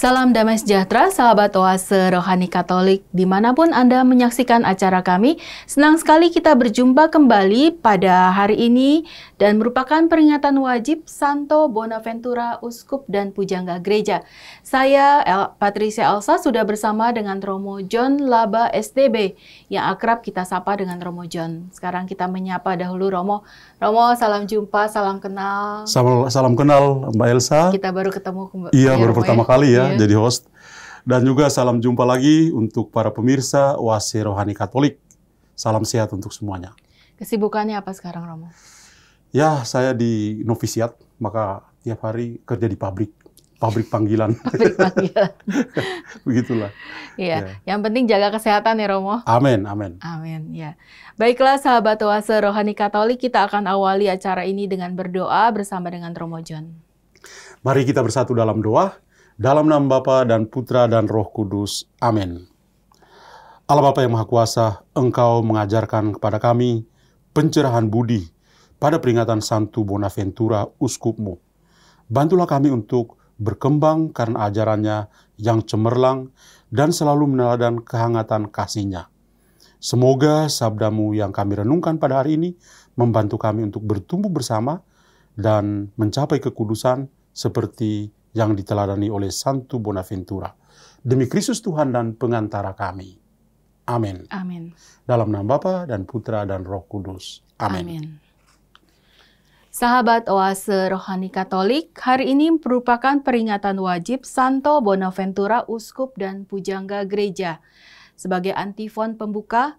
Salam damai sejahtera, sahabat Oase Rohani Katolik, dimanapun Anda menyaksikan acara kami. Senang sekali kita berjumpa kembali pada hari ini dan merupakan peringatan wajib Santo Bonaventura, Uskup dan Pujangga Gereja. Saya, Patricia Elsa, sudah bersama dengan Romo John Laba STB, yang akrab kita sapa dengan Romo John. Sekarang kita menyapa dahulu Romo. Romo, salam jumpa, salam kenal. Salam kenal Mbak Elsa. Kita baru ketemu kembali. Iya, baru pertama kali ya. Iya. Jadi host. Dan juga salam jumpa lagi untuk para pemirsa Oase Rohani Katolik. Salam sehat untuk semuanya. Kesibukannya apa sekarang, Romo? Ya, saya di novisiat, maka tiap hari kerja di pabrik panggilan. Pabrik panggilan. Begitulah. Iya, yang penting jaga kesehatan ya, Romo. Amin, amin. Amin, ya. Baiklah sahabat Oase Rohani Katolik, kita akan awali acara ini dengan berdoa bersama dengan Romo John. Mari kita bersatu dalam doa. Dalam nama Bapa dan Putra dan Roh Kudus. Amin. Allah Bapa yang Maha Kuasa, Engkau mengajarkan kepada kami pencerahan budi pada peringatan Santo Bonaventura, Uskupmu. Bantulah kami untuk berkembang karena ajarannya yang cemerlang dan selalu meneladan kehangatan kasih-Nya. Semoga sabdamu yang kami renungkan pada hari ini membantu kami untuk bertumbuh bersama dan mencapai kekudusan seperti yang diteladani oleh Santo Bonaventura. Demi Kristus Tuhan dan pengantara kami. Amin. Amin. Dalam nama Bapa dan Putra dan Roh Kudus. Amin. Amin. Sahabat Oase Rohani Katolik, hari ini merupakan peringatan wajib Santo Bonaventura, Uskup dan Pujangga Gereja. Sebagai antifon pembuka,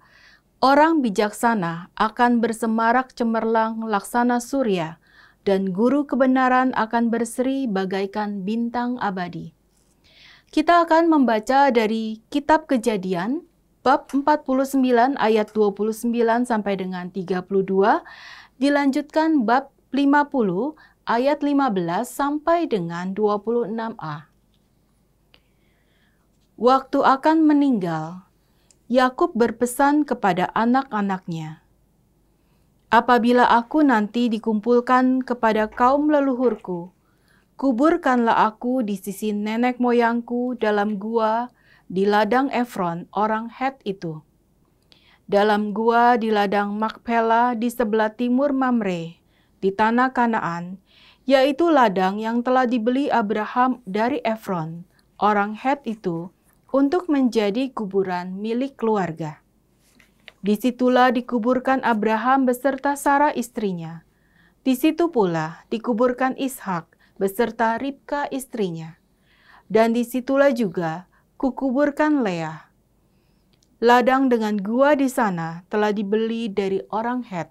orang bijaksana akan bersemarak cemerlang laksana surya, dan guru kebenaran akan berseri bagaikan bintang abadi. Kita akan membaca dari Kitab Kejadian, bab 49 ayat 29 sampai dengan 32, dilanjutkan bab 50 ayat 15 sampai dengan 26a. Waktu akan meninggal, Yakub berpesan kepada anak-anaknya, "Apabila aku nanti dikumpulkan kepada kaum leluhurku, kuburkanlah aku di sisi nenek moyangku dalam gua di ladang Efron, orang Het itu. Dalam gua di ladang Makpela di sebelah timur Mamre, di tanah Kanaan, yaitu ladang yang telah dibeli Abraham dari Efron, orang Het itu, untuk menjadi kuburan milik keluarga. Disitulah dikuburkan Abraham beserta Sarah istrinya. Di situ pula dikuburkan Ishak beserta Ribka istrinya. Dan disitulah juga kukuburkan Leah. Ladang dengan gua di sana telah dibeli dari orang Het."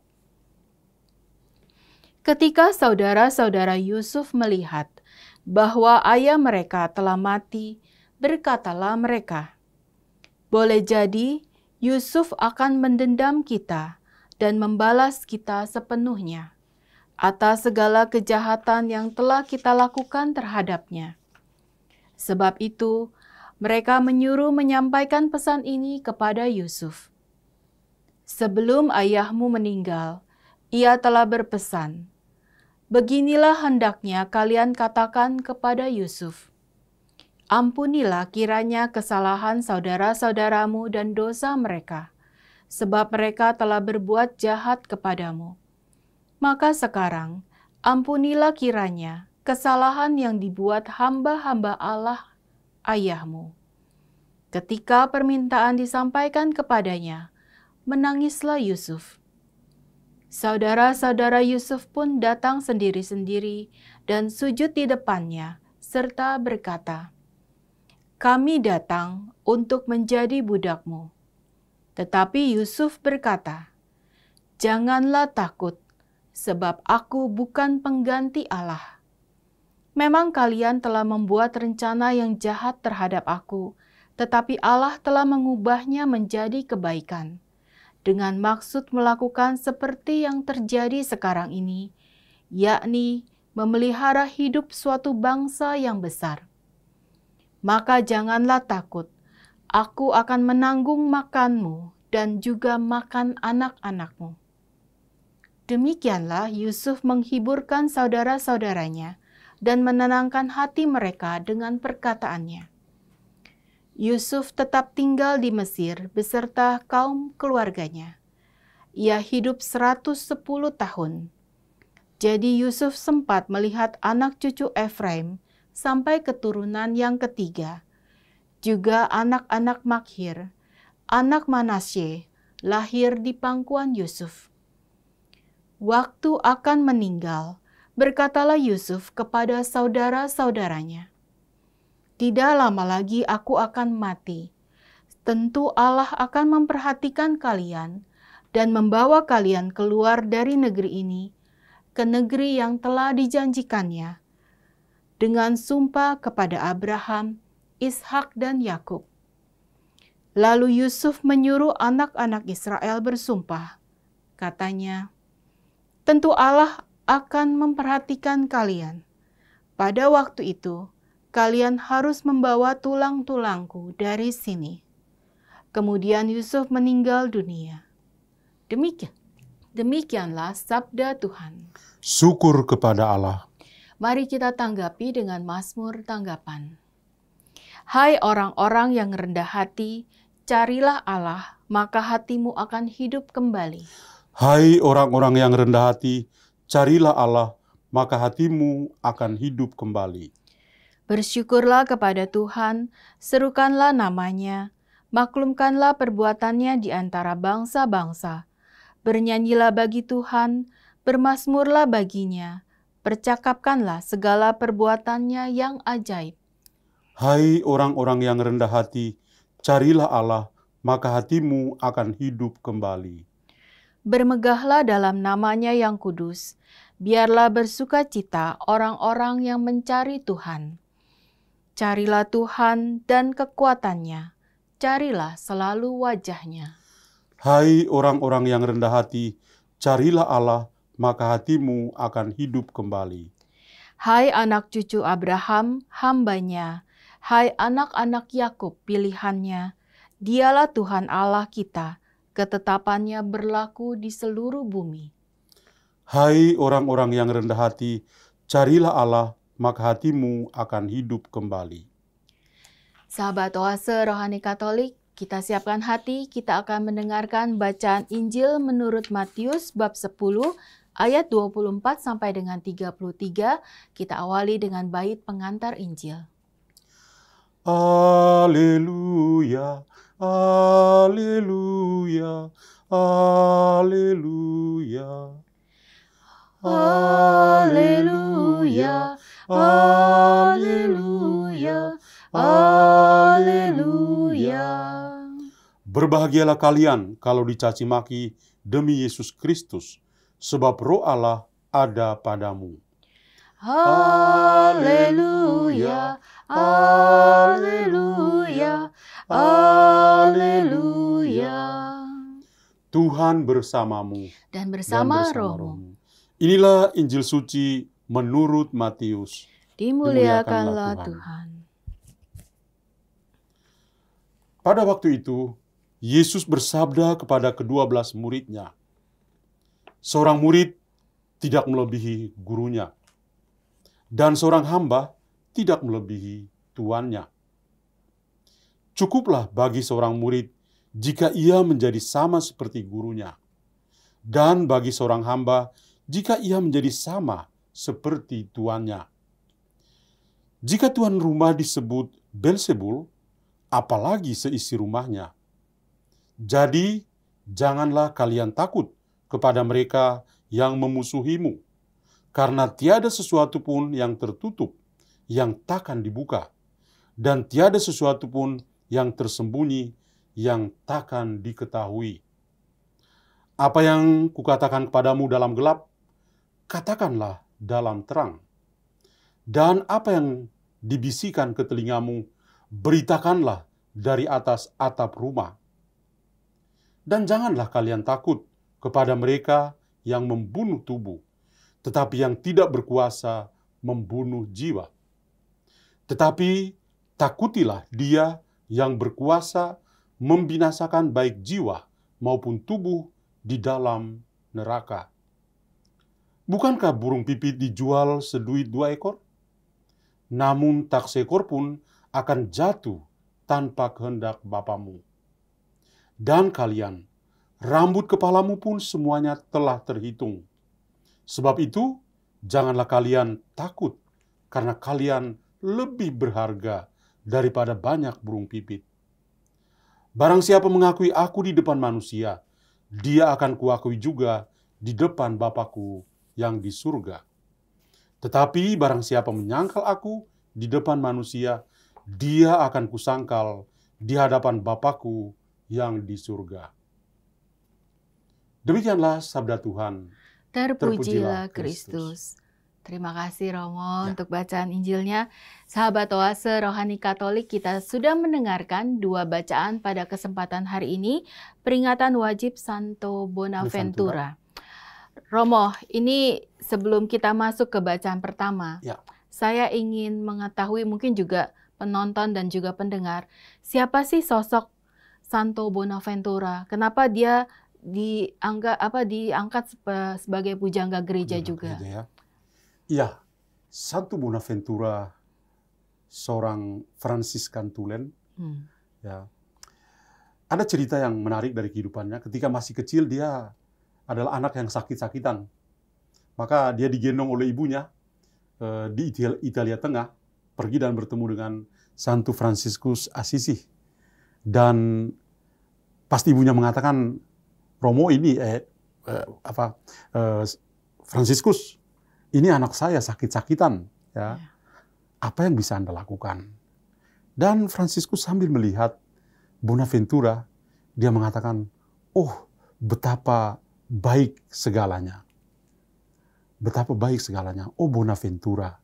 Ketika saudara-saudara Yusuf melihat bahwa ayah mereka telah mati, berkatalah mereka, "Boleh jadi Yusuf akan mendendam kita dan membalas kita sepenuhnya atas segala kejahatan yang telah kita lakukan terhadapnya." Sebab itu, mereka menyuruh menyampaikan pesan ini kepada Yusuf. "Sebelum ayahmu meninggal, ia telah berpesan, 'Beginilah hendaknya kalian katakan kepada Yusuf, ampunilah kiranya kesalahan saudara-saudaramu dan dosa mereka, sebab mereka telah berbuat jahat kepadamu. Maka sekarang, ampunilah kiranya kesalahan yang dibuat hamba-hamba Allah ayahmu.' Ketika permintaan disampaikan kepadanya, menangislah Yusuf. Saudara-saudara Yusuf pun datang sendiri-sendiri dan sujud di depannya, serta berkata, 'Kami datang untuk menjadi budakmu.' Tetapi Yusuf berkata, 'Janganlah takut, sebab aku bukan pengganti Allah. Memang kalian telah membuat rencana yang jahat terhadap aku, tetapi Allah telah mengubahnya menjadi kebaikan, dengan maksud melakukan seperti yang terjadi sekarang ini, yakni memelihara hidup suatu bangsa yang besar. Maka janganlah takut, aku akan menanggung makanmu dan juga makan anak-anakmu.' Demikianlah Yusuf menghiburkan saudara-saudaranya dan menenangkan hati mereka dengan perkataannya. Yusuf tetap tinggal di Mesir beserta kaum keluarganya. Ia hidup 110 tahun. Jadi Yusuf sempat melihat anak cucu Efraim sampai keturunan yang ketiga. Juga anak-anak Makhir, anak Manasye, lahir di pangkuan Yusuf. Waktu akan meninggal, berkatalah Yusuf kepada saudara-saudaranya, "Tidak lama lagi aku akan mati. Tentu Allah akan memperhatikan kalian dan membawa kalian keluar dari negeri ini ke negeri yang telah dijanjikannya dengan sumpah kepada Abraham, Ishak dan Yakub." Lalu Yusuf menyuruh anak-anak Israel bersumpah. Katanya, "Tentu Allah akan memperhatikan kalian. Pada waktu itu, kalian harus membawa tulang-tulangku dari sini." Kemudian Yusuf meninggal dunia. Demikianlah sabda Tuhan. Syukur kepada Allah. Mari kita tanggapi dengan Mazmur tanggapan. Hai orang-orang yang rendah hati, carilah Allah, maka hatimu akan hidup kembali. Hai orang-orang yang rendah hati, carilah Allah, maka hatimu akan hidup kembali. Bersyukurlah kepada Tuhan, serukanlah namanya, maklumkanlah perbuatannya di antara bangsa-bangsa. Bernyanyilah bagi Tuhan, bermazmurlah baginya, percakapkanlah segala perbuatannya yang ajaib. Hai orang-orang yang rendah hati, carilah Allah, maka hatimu akan hidup kembali. Bermegahlah dalam namanya yang kudus, biarlah bersukacita orang-orang yang mencari Tuhan. Carilah Tuhan dan kekuatannya, carilah selalu wajahnya. Hai orang-orang yang rendah hati, carilah Allah, maka hatimu akan hidup kembali. Hai anak cucu Abraham, hambanya, hai anak-anak Yakub, pilihannya, dialah Tuhan Allah kita, ketetapannya berlaku di seluruh bumi. Hai orang-orang yang rendah hati, carilah Allah, maka hatimu akan hidup kembali. Sahabat Oase Rohani Katolik, kita siapkan hati, kita akan mendengarkan bacaan Injil menurut Matius bab 10 ayat 24 sampai dengan 33. Kita awali dengan bait pengantar Injil. Haleluya, haleluya, haleluya. Haleluya, haleluya, haleluya. Berbahagialah kalian kalau dicaci maki demi Yesus Kristus, sebab Roh Allah ada padamu. Haleluya, haleluya, haleluya. Tuhan bersamamu Dan bersama dan rohmu. Inilah Injil suci menurut Matius. Dimuliakanlah Tuhan. Pada waktu itu, Yesus bersabda kepada ke-12 muridnya, "Seorang murid tidak melebihi gurunya, dan seorang hamba tidak melebihi tuannya. Cukuplah bagi seorang murid jika ia menjadi sama seperti gurunya, dan bagi seorang hamba jika ia menjadi sama seperti tuannya. Jika tuan rumah disebut Belzebul, apalagi seisi rumahnya. Jadi, janganlah kalian takut kepada mereka yang memusuhimu, karena tiada sesuatu pun yang tertutup yang takkan dibuka, dan tiada sesuatu pun yang tersembunyi yang takkan diketahui. Apa yang kukatakan kepadamu dalam gelap, katakanlah dalam terang. Dan apa yang dibisikkan ke telingamu, beritakanlah dari atas atap rumah. Dan janganlah kalian takut kepada mereka yang membunuh tubuh, tetapi yang tidak berkuasa membunuh jiwa. Tetapi takutilah Dia yang berkuasa membinasakan baik jiwa maupun tubuh di dalam neraka. Bukankah burung pipit dijual seduit 2 ekor? namun tak seekor pun akan jatuh tanpa kehendak Bapamu. Dan kalian, rambut kepalamu pun semuanya telah terhitung. Sebab itu, janganlah kalian takut, karena kalian lebih berharga daripada banyak burung pipit. Barang siapa mengakui aku di depan manusia, dia akan kuakui juga di depan Bapa-Ku yang di surga. Tetapi barang siapa menyangkal aku di depan manusia, dia akan kusangkal di hadapan Bapa-Ku yang di surga. Demikianlah sabda Tuhan. Terpujilah Kristus. Terima kasih Romo untuk bacaan Injilnya. Sahabat Oase Rohani Katolik, kita sudah mendengarkan 2 bacaan pada kesempatan hari ini, peringatan wajib Santo Bonaventura. Romo, ini sebelum kita masuk ke bacaan pertama, saya ingin mengetahui, mungkin juga penonton dan juga pendengar, siapa sih sosok Santo Bonaventura? Kenapa dia diangkat sebagai pujangga gereja juga? Iya, Santo Bonaventura seorang Fransiskan Tulen. Ya, ada cerita yang menarik dari kehidupannya. Ketika masih kecil dia adalah anak yang sakit-sakitan. Maka dia digendong oleh ibunya di Italia Tengah, pergi dan bertemu dengan Santo Fransiskus Assisi. Dan pasti ibunya mengatakan, Romo ini Fransiskus, ini anak saya sakit-sakitan, ya. Apa yang bisa Anda lakukan? Dan Fransiskus sambil melihat Bonaventura, dia mengatakan, oh, betapa baik segalanya. Betapa baik segalanya. Oh, Bonaventura.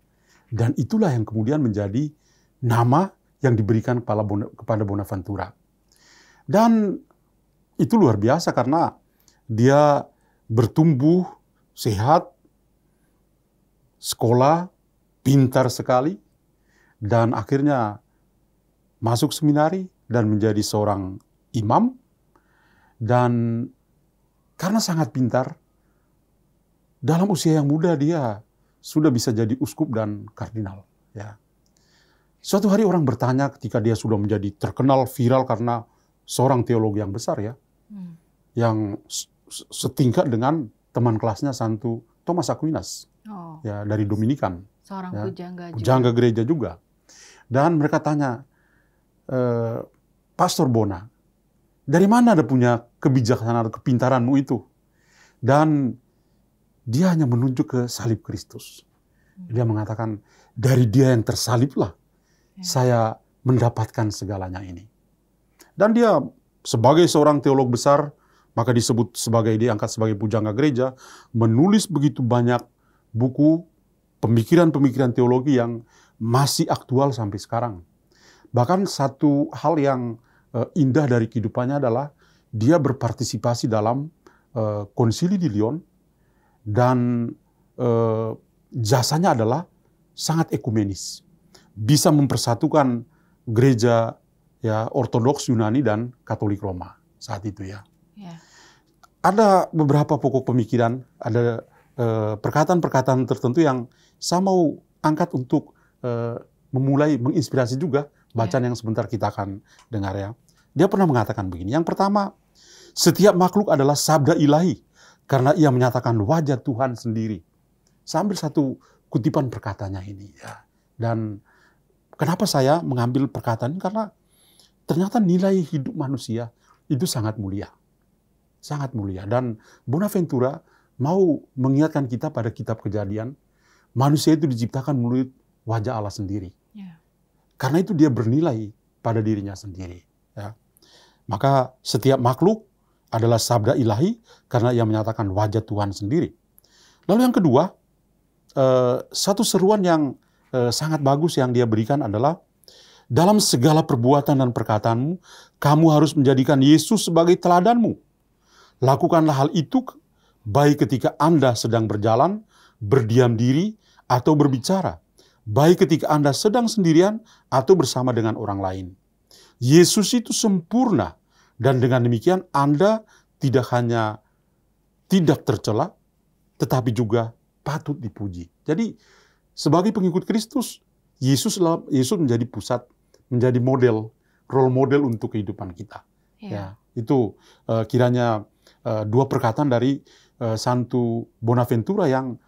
Dan itulah yang kemudian menjadi nama yang diberikan kepada Bonaventura. Dan itu luar biasa karena dia bertumbuh sehat, sekolah, pintar sekali, dan akhirnya masuk seminari dan menjadi seorang imam. Dan karena sangat pintar, dalam usia yang muda dia sudah bisa jadi uskup dan kardinal. Ya. Suatu hari orang bertanya ketika dia sudah menjadi terkenal, viral karena seorang teolog yang besar, ya, yang setingkat dengan teman kelasnya Santo Thomas Aquinas. Ya, dari Dominikan, seorang pujangga gereja juga. Dan mereka tanya, Pastor Bona, dari mana Anda punya kebijaksanaan, kepintaranmu itu? Dan dia hanya menunjuk ke salib Kristus. Dia mengatakan, dari dia yang tersaliblah saya mendapatkan segalanya ini. Dan dia sebagai seorang teolog besar, maka diangkat sebagai pujangga gereja, menulis begitu banyak buku, pemikiran-pemikiran teologi yang masih aktual sampai sekarang. Bahkan satu hal yang indah dari kehidupannya adalah dia berpartisipasi dalam konsili di Lyon, dan jasanya adalah sangat ekumenis. Bisa mempersatukan gereja ya Ortodoks Yunani dan Katolik Roma saat itu, ya. Ada beberapa pokok pemikiran, ada perkataan-perkataan tertentu yang saya mau angkat untuk memulai menginspirasi juga bacaan yang sebentar kita akan dengar, ya. Dia pernah mengatakan begini. Yang pertama, setiap makhluk adalah sabda ilahi karena ia menyatakan wajah Tuhan sendiri. Sambil satu kutipan perkataannya ini, ya. Dan kenapa saya mengambil perkataan ini? Karena ternyata nilai hidup manusia itu sangat mulia. Sangat mulia. Dan Bonaventura mau mengingatkan kita pada kitab Kejadian, manusia itu diciptakan menurut wajah Allah sendiri. Karena itu dia bernilai pada dirinya sendiri. Ya. Maka setiap makhluk adalah sabda ilahi karena ia menyatakan wajah Tuhan sendiri. Lalu yang kedua, satu seruan yang sangat bagus yang dia berikan adalah, dalam segala perbuatan dan perkataanmu, kamu harus menjadikan Yesus sebagai teladanmu. Lakukanlah hal itu baik ketika Anda sedang berjalan, berdiam diri, atau berbicara. Baik ketika Anda sedang sendirian atau bersama dengan orang lain. Yesus itu sempurna, dan dengan demikian Anda tidak hanya tidak tercela, tetapi juga patut dipuji. Jadi, sebagai pengikut Kristus, Yesus menjadi pusat, menjadi model, role model untuk kehidupan kita. Ya, itu kiranya dua perkataan dari Santo Bonaventura yang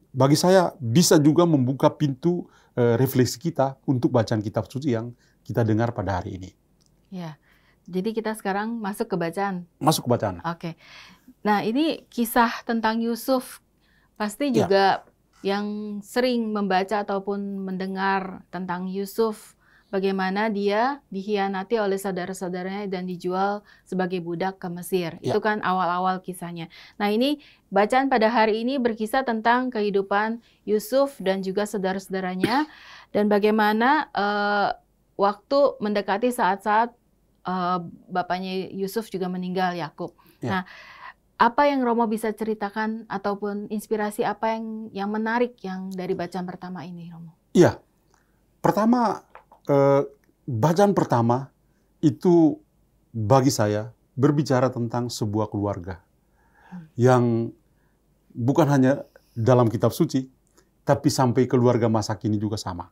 bagi saya bisa juga membuka pintu refleksi kita untuk bacaan kitab suci yang kita dengar pada hari ini. Ya, jadi kita sekarang masuk ke bacaan. Masuk ke bacaan. Oke. Nah, ini kisah tentang Yusuf. Pasti juga yang sering membaca ataupun mendengar tentang Yusuf, bagaimana dia dikhianati oleh saudara-saudaranya dan dijual sebagai budak ke Mesir. Itu kan awal-awal kisahnya. Nah, ini bacaan pada hari ini berkisah tentang kehidupan Yusuf dan juga saudara-saudaranya, dan bagaimana waktu mendekati saat-saat bapaknya Yusuf juga meninggal, Yakub. Nah, apa yang Romo bisa ceritakan ataupun inspirasi apa yang menarik yang dari bacaan pertama ini, Romo? Iya, pertama bacaan pertama itu bagi saya berbicara tentang sebuah keluarga yang bukan hanya dalam kitab suci, tapi sampai keluarga masa kini juga sama.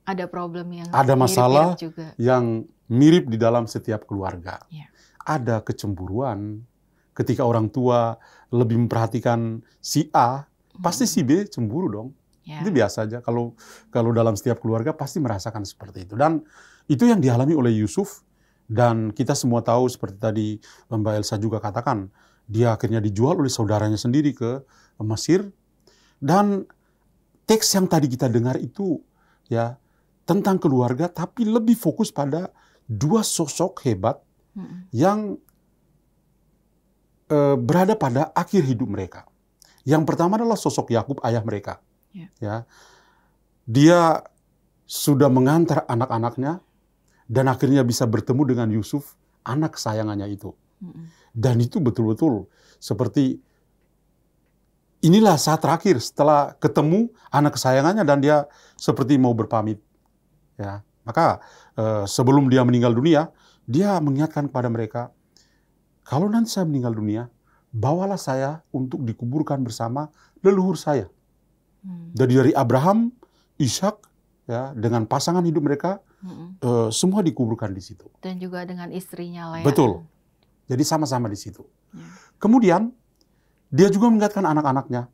Ada problem yang ada masalah juga yang mirip di dalam setiap keluarga. Ya. Ada kecemburuan. Ketika orang tua lebih memperhatikan si A, pasti si B cemburu dong. Ya. Itu biasa aja. Kalau dalam setiap keluarga pasti merasakan seperti itu. Dan itu yang dialami oleh Yusuf. Dan kita semua tahu seperti tadi Mbak Elsa juga katakan, dia akhirnya dijual oleh saudaranya sendiri ke Mesir. Dan teks yang tadi kita dengar itu ya tentang keluarga, tapi lebih fokus pada dua sosok hebat yang berada pada akhir hidup mereka. Yang pertama adalah sosok Yakub, ayah mereka. Ya, dia sudah mengantar anak-anaknya dan akhirnya bisa bertemu dengan Yusuf, anak kesayangannya itu. Dan itu betul-betul seperti inilah saat terakhir setelah ketemu anak kesayangannya dan dia seperti mau berpamit. Ya, maka sebelum dia meninggal dunia, dia mengingatkan kepada mereka, kalau nanti saya meninggal dunia, bawalah saya untuk dikuburkan bersama leluhur saya. Jadi dari Abraham, Ishak, ya, dengan pasangan hidup mereka, semua dikuburkan di situ. Dan juga dengan istrinya Lea. Betul. Jadi sama-sama di situ. Kemudian, dia juga mengingatkan anak-anaknya.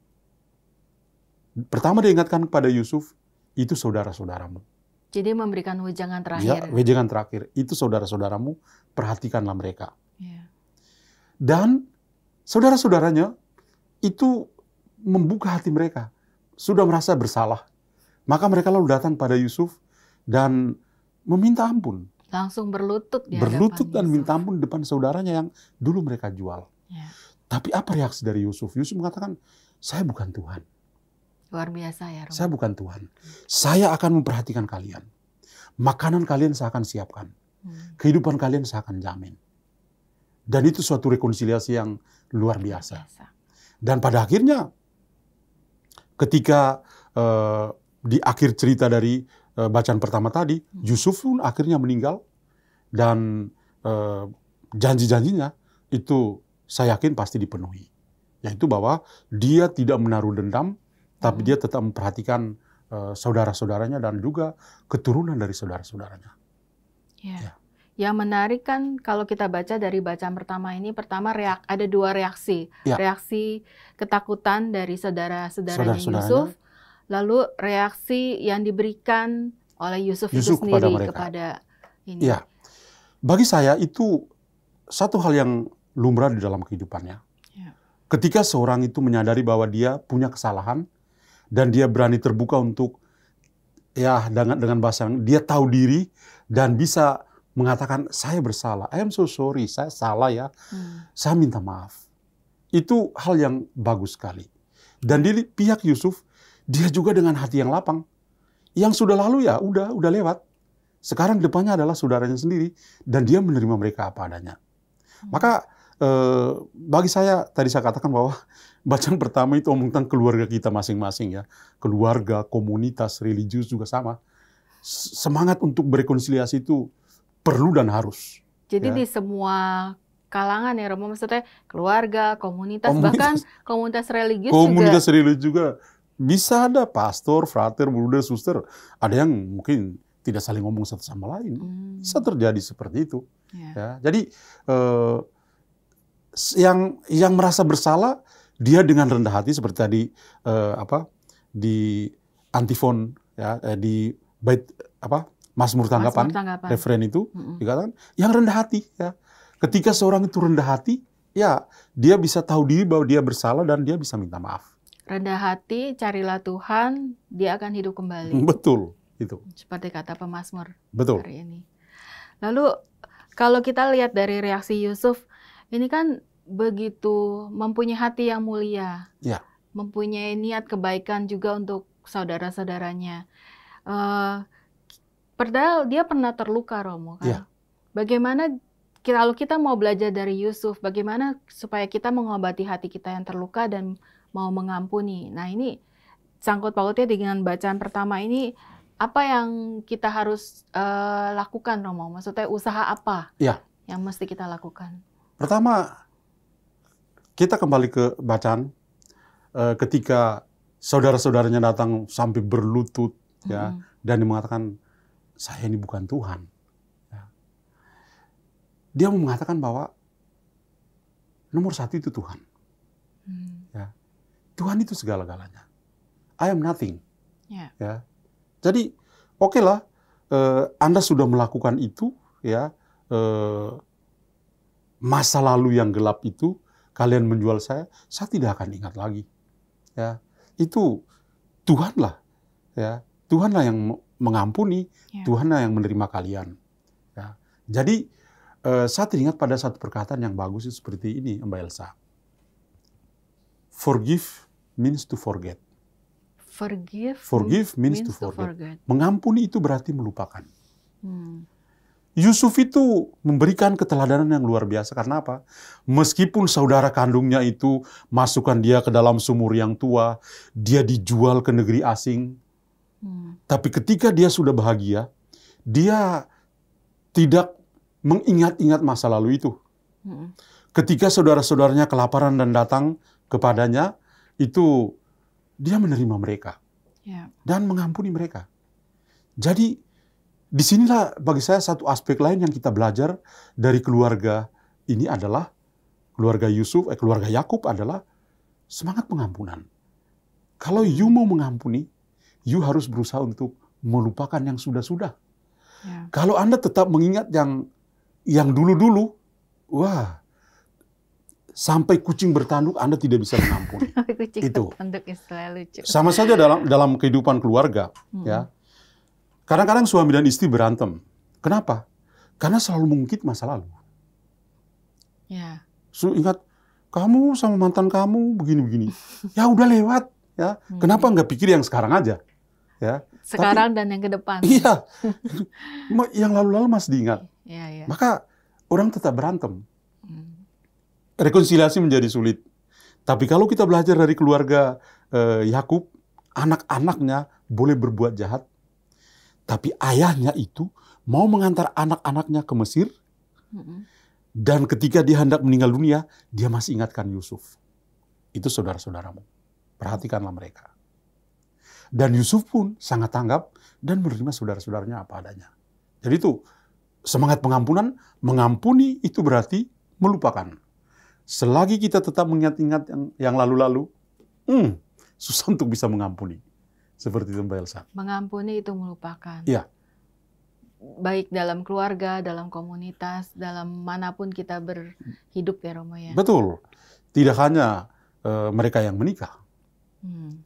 Pertama dia ingatkan kepada Yusuf, itu saudara-saudaramu. Jadi memberikan wejangan terakhir. Ya, wejangan terakhir. Itu saudara-saudaramu, perhatikanlah mereka. Ya. Dan saudara-saudaranya itu membuka hati mereka. Sudah merasa bersalah. Maka mereka lalu datang pada Yusuf dan meminta ampun. Langsung berlutut di berlutut dan Yusuf. minta ampun di depan saudaranya yang dulu mereka jual. Ya. Tapi apa reaksi dari Yusuf? Yusuf mengatakan, saya bukan Tuhan. Luar biasa ya, Romo. Saya bukan Tuhan. Saya akan memperhatikan kalian. Makanan kalian saya akan siapkan. Kehidupan kalian saya akan jamin. Dan itu suatu rekonsiliasi yang luar biasa. Dan pada akhirnya, ketika di akhir cerita dari bacaan pertama tadi, Yusuf pun akhirnya meninggal. Dan janji-janjinya itu saya yakin pasti dipenuhi. Yaitu bahwa dia tidak menaruh dendam, tapi dia tetap memperhatikan saudara-saudaranya dan juga keturunan dari saudara-saudaranya. Ya. Yang menarik kan kalau kita baca dari bacaan pertama ini, pertama ada dua reaksi. Ya. Reaksi ketakutan dari saudara-saudaranya Yusuf, lalu reaksi yang diberikan oleh Yusuf itu sendiri kepada ini. Ya. Bagi saya itu satu hal yang lumrah di dalam kehidupannya. Ya. Ketika seorang itu menyadari bahwa dia punya kesalahan dan dia berani terbuka untuk ya dengan bahasa dia tahu diri dan bisa mengatakan, saya bersalah, I am so sorry, saya salah ya, saya minta maaf. Itu hal yang bagus sekali. Dan di pihak Yusuf, dia juga dengan hati yang lapang. Yang sudah lalu ya, udah lewat. Sekarang depannya adalah saudaranya sendiri, dan dia menerima mereka apa adanya. Maka bagi saya, tadi saya katakan bahwa bacaan pertama itu omong tentang keluarga kita masing-masing ya. Keluarga, komunitas, religius juga sama. Semangat untuk berrekonsiliasi itu perlu dan harus. Jadi di semua kalangan ya, Romo, maksudnya keluarga, komunitas, bahkan komunitas religius juga Bisa ada pastor, frater, bruder, suster. Ada yang mungkin tidak saling ngomong satu sama lain. Bisa terjadi seperti itu. Ya, jadi yang merasa bersalah, dia dengan rendah hati seperti tadi di antifon, ya, di bait Mazmur tanggapan, referen itu dikatakan yang rendah hati. Ya. Ketika seorang itu rendah hati, ya dia bisa tahu diri bahwa dia bersalah dan dia bisa minta maaf. Rendah hati, carilah Tuhan, dia akan hidup kembali. Betul, itu. Seperti kata pemazmur hari ini. Lalu kalau kita lihat dari reaksi Yusuf, ini kan begitu mempunyai hati yang mulia, ya. Mempunyai niat kebaikan juga untuk saudara-saudaranya. Padahal dia pernah terluka, Romo. Kan? Ya. Bagaimana kalau kita mau belajar dari Yusuf, bagaimana supaya kita mengobati hati kita yang terluka dan mau mengampuni. Nah ini sangkut pautnya dengan bacaan pertama ini, apa yang kita harus lakukan, Romo? Maksudnya usaha apa yang mesti kita lakukan? Pertama, kita kembali ke bacaan ketika saudara-saudaranya datang sampai berlutut, ya, dan dia mengatakan, saya ini bukan Tuhan. Ya. Dia mengatakan bahwa nomor satu itu Tuhan. Ya. Tuhan itu segala-galanya. I am nothing. Ya. Jadi, oke lah, Anda sudah melakukan itu, ya, masa lalu yang gelap itu, kalian menjual saya tidak akan ingat lagi. Ya, itu Tuhanlah, ya, Tuhanlah yang mengampuni, Tuhanlah yang menerima kalian. Ya. Jadi saya teringat pada satu perkataan yang bagus itu seperti ini, Mbak Elsa. Forgive means to forget. Forgive means to forget. Mengampuni itu berarti melupakan. Yusuf itu memberikan keteladanan yang luar biasa. Karena apa? Meskipun saudara kandungnya itu masukkan dia ke dalam sumur yang tua, dia dijual ke negeri asing. Tapi ketika dia sudah bahagia, dia tidak mengingat-ingat masa lalu itu. Ketika saudara-saudaranya kelaparan dan datang kepadanya, itu dia menerima mereka dan mengampuni mereka. Jadi disinilah bagi saya satu aspek lain yang kita belajar dari keluarga ini adalah keluarga Yusuf, keluarga Yakub adalah semangat pengampunan. Kalau you mau mengampuni, you harus berusaha untuk melupakan yang sudah-sudah. Kalau Anda tetap mengingat yang dulu-dulu, wah, sampai kucing bertanduk Anda tidak bisa mengampuni. Itu. Sama saja dalam kehidupan keluarga, ya. Kadang-kadang suami dan istri berantem. Kenapa? Karena selalu mengungkit masa lalu. Ingat, kamu sama mantan kamu begini-begini. Ya udah lewat. Ya. Kenapa nggak pikir yang sekarang aja? Ya. Sekarang dan yang ke depan. Iya. Yang lalu-lalu masih diingat. Maka orang tetap berantem. Rekonsiliasi menjadi sulit. Tapi kalau kita belajar dari keluarga Yakub, anak-anaknya boleh berbuat jahat. Tapi ayahnya itu mau mengantar anak-anaknya ke Mesir. Dan ketika dia hendak meninggal dunia, dia masih ingatkan Yusuf. Itu saudara-saudaramu. Perhatikanlah mereka. Dan Yusuf pun sangat tanggap dan menerima saudara-saudaranya apa adanya. Jadi itu semangat pengampunan, mengampuni itu berarti melupakan. Selagi kita tetap mengingat-ingat yang lalu-lalu, susah untuk bisa mengampuni. Seperti itu Mbak Elsa. Mengampuni itu melupakan. Iya. Baik dalam keluarga, dalam komunitas, dalam manapun kita berhidup ya Romo ya. Betul. Tidak hanya mereka yang menikah.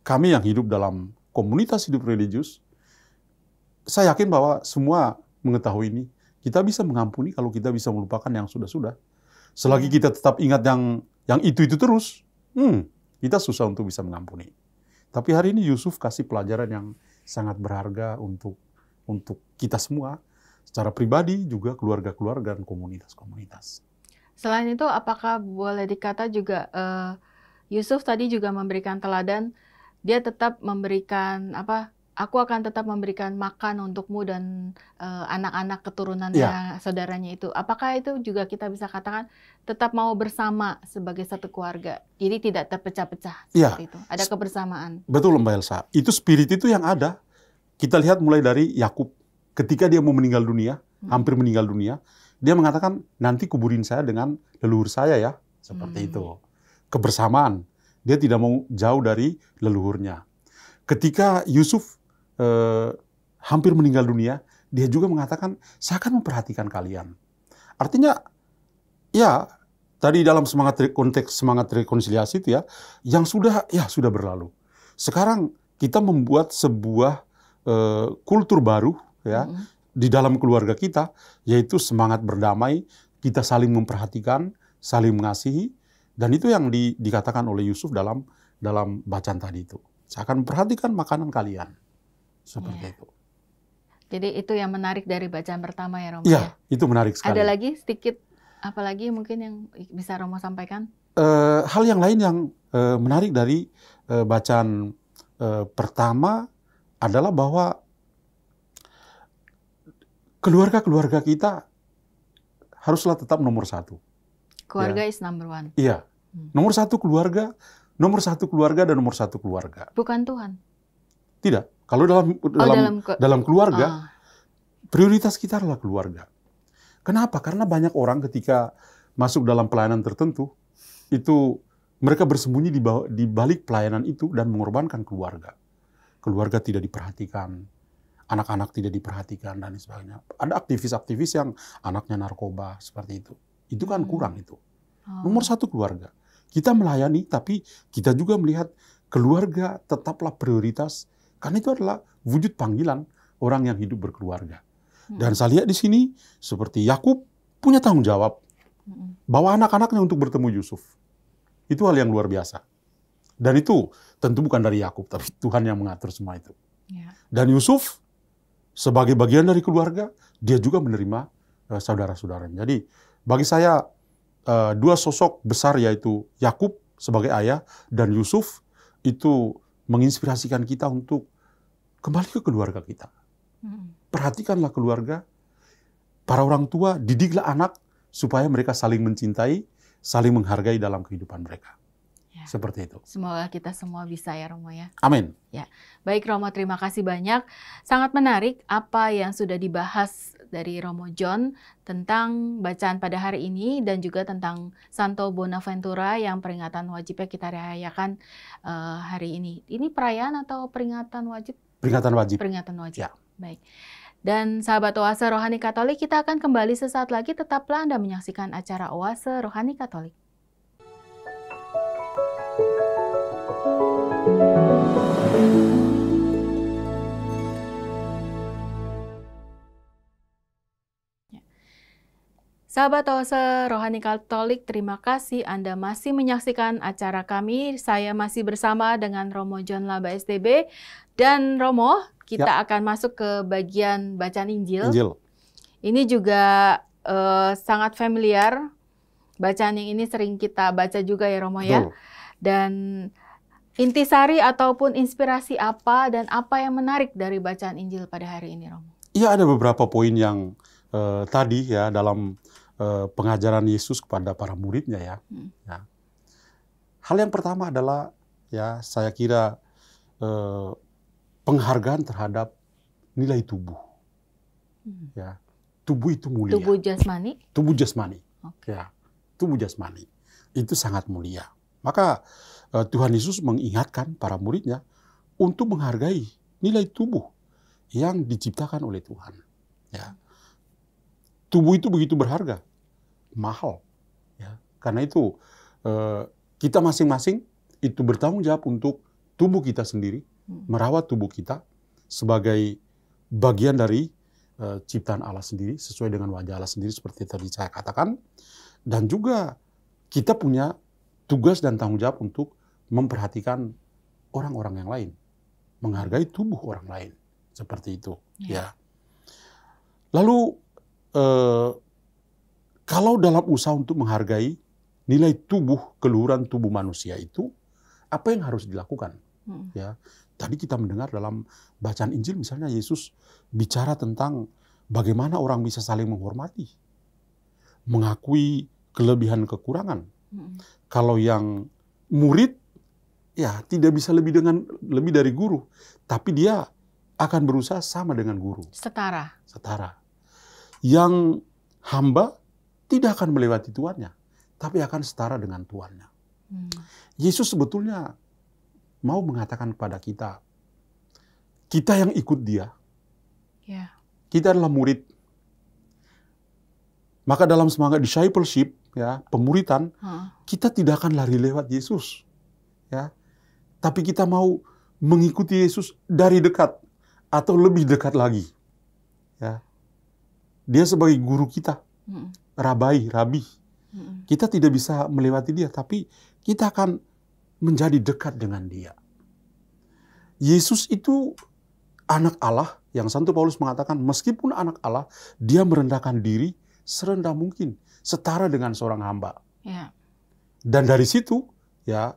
Kami yang hidup dalam komunitas hidup religius, saya yakin bahwa semua mengetahui ini. Kita bisa mengampuni kalau kita bisa melupakan yang sudah-sudah. Selagi kita tetap ingat yang itu terus, kita susah untuk bisa mengampuni. Tapi hari ini Yusuf kasih pelajaran yang sangat berharga untuk kita semua, secara pribadi juga keluarga-keluarga dan komunitas-komunitas. Selain itu, apakah boleh dikata juga Yusuf tadi juga memberikan teladan, dia tetap memberikan aku akan tetap memberikan makan untukmu dan anak-anak keturunannya, saudaranya itu. Apakah itu juga kita bisa katakan tetap mau bersama sebagai satu keluarga? Jadi tidak terpecah-pecah seperti itu. Ada kebersamaan. Betul Mbak Elsa. Itu spirit itu yang ada. Kita lihat mulai dari Yakub. Ketika dia mau meninggal dunia, hampir meninggal dunia, dia mengatakan, nanti kuburin saya dengan leluhur saya ya. Seperti itu. Kebersamaan. Dia tidak mau jauh dari leluhurnya. Ketika Yusuf hampir meninggal dunia, dia juga mengatakan, saya akan memperhatikan kalian. Artinya, ya, tadi dalam konteks semangat rekonsiliasi itu ya, yang sudah berlalu. Sekarang kita membuat sebuah kultur baru ya di dalam keluarga kita, yaitu semangat berdamai, kita saling memperhatikan, saling mengasihi, dan itu yang dikatakan oleh Yusuf dalam bacaan tadi itu. Saya akan memperhatikan makanan kalian. Seperti itu. Jadi itu yang menarik dari bacaan pertama ya Romo? Iya, itu menarik sekali. Ada lagi sedikit, apalagi mungkin yang bisa Romo sampaikan? Hal yang lain yang menarik dari bacaan pertama adalah bahwa keluarga-keluarga kita haruslah tetap nomor satu. Keluarga is number one. Iya, nomor satu keluarga dan nomor satu keluarga. Bukan Tuhan? Tidak. Kalau dalam keluarga, prioritas kita adalah keluarga. Kenapa? Karena banyak orang ketika masuk dalam pelayanan tertentu, itu mereka bersembunyi di balik pelayanan itu dan mengorbankan keluarga. Keluarga tidak diperhatikan, anak-anak tidak diperhatikan, dan sebagainya. Ada aktivis-aktivis yang anaknya narkoba, seperti itu. Itu kan kurang itu. Nomor satu keluarga. Kita melayani, tapi kita juga melihat keluarga tetaplah prioritas. Karena itu adalah wujud panggilan orang yang hidup berkeluarga. Dan saya lihat di sini, seperti Yakub punya tanggung jawab. Bawa anak-anaknya untuk bertemu Yusuf. Itu hal yang luar biasa. Dan itu tentu bukan dari Yakub, tapi Tuhan yang mengatur semua itu. Dan Yusuf, sebagai bagian dari keluarga, dia juga menerima saudara-saudaranya. Jadi, bagi saya, dua sosok besar, yaitu Yakub sebagai ayah, dan Yusuf, itu menginspirasikan kita untuk kembali ke keluarga kita. Perhatikanlah keluarga, para orang tua, didiklah anak supaya mereka saling mencintai, saling menghargai dalam kehidupan mereka. Seperti itu. Semoga kita semua bisa ya Romo ya. Amin. Ya, baik Romo, terima kasih banyak. Sangat menarik apa yang sudah dibahas dari Romo John tentang bacaan pada hari ini dan juga tentang Santo Bonaventura yang peringatan wajibnya kita rayakan hari ini. Ini perayaan atau peringatan wajib? Peringatan wajib. Peringatan wajib. Ya. Baik. Dan sahabat Oase Rohani Katolik, kita akan kembali sesaat lagi. Tetaplah Anda menyaksikan acara Oase Rohani Katolik. Sahabat Oase Rohani Katolik, terima kasih Anda masih menyaksikan acara kami. Saya masih bersama dengan Romo John Laba STB. Dan Romo, kita akan masuk ke bagian bacaan Injil. Ini juga sangat familiar. Bacaan yang ini sering kita baca juga ya Romo ya. Dan intisari ataupun inspirasi apa dan apa yang menarik dari bacaan Injil pada hari ini Romo? Iya, ada beberapa poin yang tadi ya dalam pengajaran Yesus kepada para muridnya ya. Ya. Hal yang pertama adalah ya saya kira penghargaan terhadap nilai tubuh. Ya, tubuh itu mulia. Tubuh jasmani? Tubuh jasmani. Ya, tubuh jasmani itu sangat mulia. Maka Tuhan Yesus mengingatkan para muridnya untuk menghargai nilai tubuh yang diciptakan oleh Tuhan. Ya. Tubuh itu begitu berharga, mahal. Ya. Karena itu kita masing-masing itu bertanggung jawab untuk tubuh kita sendiri, merawat tubuh kita sebagai bagian dari ciptaan Allah sendiri, sesuai dengan wajah Allah sendiri seperti tadi saya katakan. Dan juga kita punya tugas dan tanggung jawab untuk memperhatikan orang-orang yang lain, menghargai tubuh orang lain, seperti itu. Ya. Lalu kalau dalam usaha untuk menghargai nilai tubuh, keluhuran tubuh manusia itu, apa yang harus dilakukan? Ya, Tadi kita mendengar dalam bacaan Injil misalnya Yesus bicara tentang bagaimana orang bisa saling menghormati, mengakui kelebihan kekurangan. Kalau yang murid ya tidak bisa lebih dari guru, tapi dia akan berusaha sama dengan guru. Setara. Yang hamba tidak akan melewati tuannya, tapi akan setara dengan tuannya. Yesus sebetulnya mau mengatakan kepada kita, kita yang ikut dia, kita adalah murid. Maka dalam semangat discipleship, ya, pemuritan, kita tidak akan lari lewat Yesus, ya, tapi kita mau mengikuti Yesus dari dekat atau lebih dekat lagi, ya. Dia sebagai guru kita, rabi. Kita tidak bisa melewati dia, tapi kita akan menjadi dekat dengan dia. Yesus itu anak Allah, yang Santo Paulus mengatakan meskipun anak Allah, dia merendahkan diri serendah mungkin, setara dengan seorang hamba. Dan dari situ ya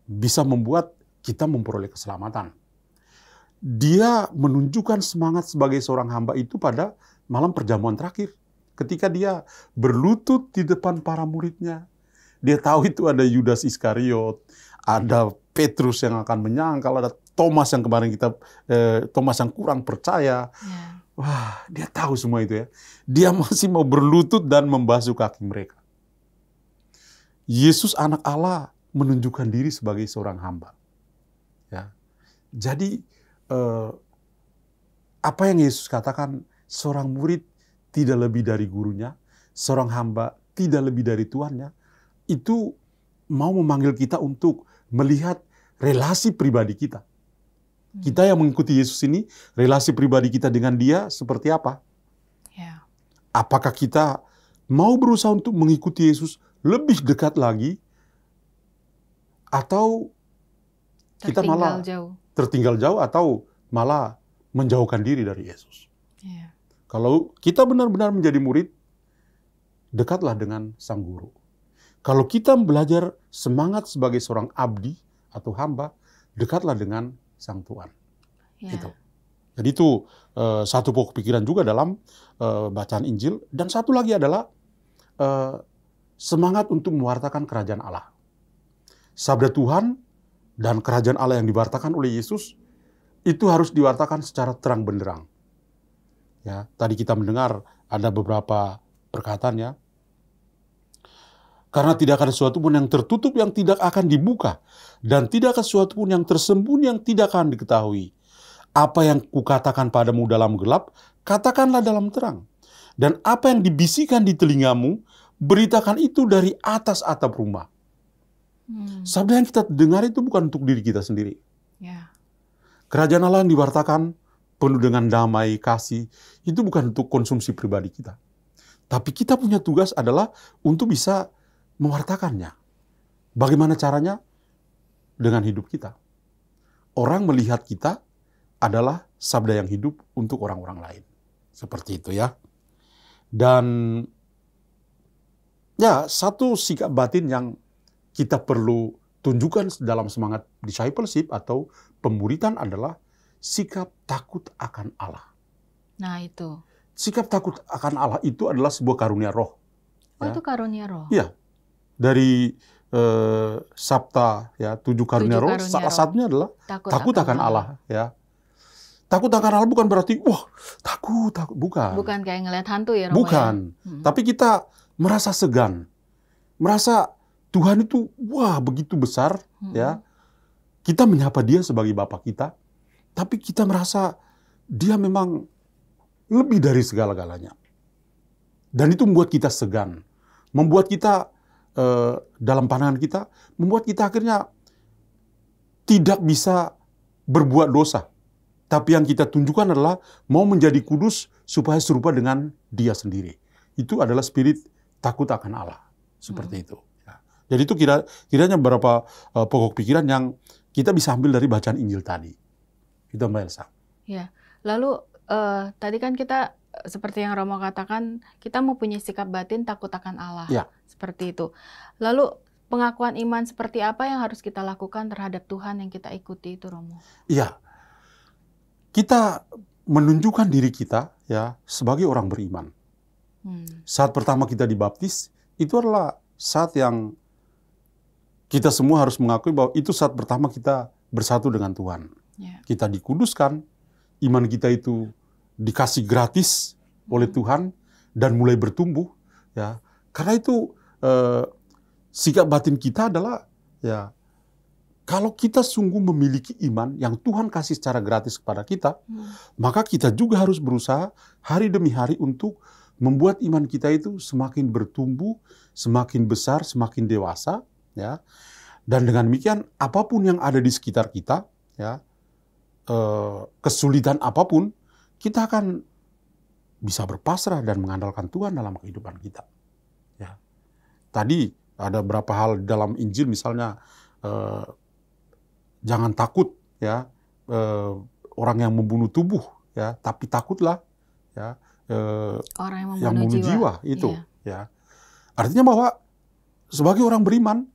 bisa membuat kita memperoleh keselamatan. Dia menunjukkan semangat sebagai seorang hamba itu pada malam perjamuan terakhir. Ketika dia berlutut di depan para muridnya. Dia tahu itu ada Yudas Iskariot, ada Petrus yang akan menyangkal, ada Thomas yang kemarin Thomas yang kurang percaya. Wah, dia tahu semua itu ya. Dia masih mau berlutut dan membasuh kaki mereka. Yesus anak Allah menunjukkan diri sebagai seorang hamba. Ya. Jadi apa yang Yesus katakan, seorang murid tidak lebih dari gurunya, seorang hamba tidak lebih dari tuannya, itu mau memanggil kita untuk melihat relasi pribadi kita. Kita yang mengikuti Yesus ini, relasi pribadi kita dengan dia seperti apa? Apakah kita mau berusaha untuk mengikuti Yesus lebih dekat lagi, atau kita malah tertinggal jauh atau malah menjauhkan diri dari Yesus? Kalau kita benar-benar menjadi murid, dekatlah dengan sang guru. Kalau kita belajar semangat sebagai seorang abdi atau hamba, dekatlah dengan sang Tuhan. Itu. Jadi itu satu pokok pikiran juga dalam bacaan Injil. Dan satu lagi adalah semangat untuk mewartakan kerajaan Allah. Sabda Tuhan dan kerajaan Allah yang diwartakan oleh Yesus itu harus diwartakan secara terang benderang. Ya, tadi kita mendengar ada beberapa perkataan ya. Karena tidak ada sesuatu pun yang tertutup yang tidak akan dibuka, dan tidak ada sesuatu pun yang tersembunyi yang tidak akan diketahui. Apa yang kukatakan padamu dalam gelap, katakanlah dalam terang. Dan apa yang dibisikkan di telingamu, beritakan itu dari atas atap rumah. Sabda yang kita dengar itu bukan untuk diri kita sendiri. Kerajaan Allah yang diwartakan penuh dengan damai, kasih, itu bukan untuk konsumsi pribadi kita. Tapi kita punya tugas adalah untuk bisa mewartakannya. Bagaimana caranya? Dengan hidup kita. Orang melihat kita adalah sabda yang hidup untuk orang-orang lain. Seperti itu ya. Dan ya, satu sikap batin yang kita perlu tunjukkan dalam semangat discipleship atau pemuritan adalah sikap takut akan Allah. Nah itu. Sikap takut akan Allah itu adalah sebuah karunia roh. Oh, itu karunia roh? Iya. Dari Sabta, ya, 7 karunia roh, salah satunya adalah takut akan Allah. Ya. Takut akan Allah bukan berarti, wah, takut, bukan. Bukan kayak ngeliat hantu ya, Romo? Bukan. Tapi kita merasa segan. Merasa Tuhan itu, wah, begitu besar. Ya. Kita menyapa dia sebagai Bapa kita. Tapi kita merasa dia memang lebih dari segala-galanya. Dan itu membuat kita segan. Membuat kita, dalam pandangan kita, membuat kita akhirnya tidak bisa berbuat dosa. Tapi yang kita tunjukkan adalah mau menjadi kudus supaya serupa dengan dia sendiri. Itu adalah spirit takut akan Allah. Seperti itu. Ya. Jadi itu kiranya beberapa pokok pikiran yang kita bisa ambil dari bacaan Injil tadi. Itu Mbak Elsa. Ya. Lalu tadi kan kita seperti yang Romo katakan, kita mempunyai sikap batin takut akan Allah. Ya. Seperti itu. Lalu pengakuan iman seperti apa yang harus kita lakukan terhadap Tuhan yang kita ikuti itu, Romo? Iya, kita menunjukkan diri kita ya sebagai orang beriman. Saat pertama kita dibaptis, itu adalah saat yang kita semua harus mengakui bahwa itu saat pertama kita bersatu dengan Tuhan. Kita dikuduskan, iman kita itu dikasih gratis oleh Tuhan dan mulai bertumbuh. Ya, karena itu sikap batin kita adalah ya, kalau kita sungguh memiliki iman yang Tuhan kasih secara gratis kepada kita, maka kita juga harus berusaha hari demi hari untuk membuat iman kita itu semakin bertumbuh, semakin besar, semakin dewasa, ya. Dan dengan demikian, apapun yang ada di sekitar kita, ya, kesulitan apapun, kita akan bisa berpasrah dan mengandalkan Tuhan dalam kehidupan kita. Ya. Tadi ada beberapa hal dalam Injil, misalnya jangan takut, ya, orang yang membunuh tubuh, ya, tapi takutlah, ya, orang yang membunuh jiwa itu, ya. Artinya bahwa sebagai orang beriman,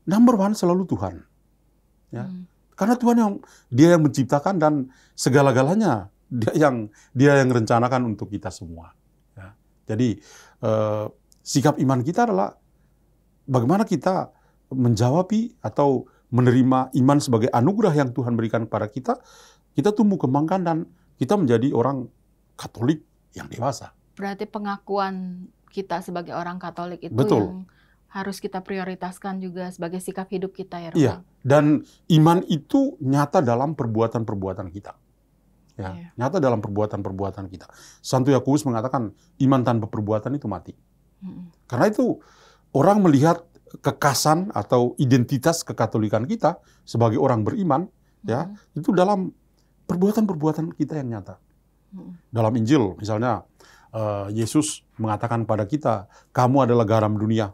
number one selalu Tuhan, ya, karena Tuhan dia yang menciptakan dan segala-galanya dia yang rencanakan untuk kita semua. Ya. Jadi sikap iman kita adalah bagaimana kita menjawabi atau menerima iman sebagai anugerah yang Tuhan berikan kepada kita, kita tumbuh kembangkan dan kita menjadi orang Katolik yang dewasa. Berarti pengakuan kita sebagai orang Katolik itu Betul. yang harus kita prioritaskan juga sebagai sikap hidup kita, ya, Romo? Iya, dan iman itu nyata dalam perbuatan-perbuatan kita. Ya, nyata dalam perbuatan-perbuatan kita. Santo Yakobus mengatakan iman tanpa perbuatan itu mati. Karena itu orang melihat kekasan atau identitas kekatolikan kita sebagai orang beriman, ya, itu dalam perbuatan-perbuatan kita yang nyata. Dalam Injil, misalnya Yesus mengatakan pada kita, kamu adalah garam dunia.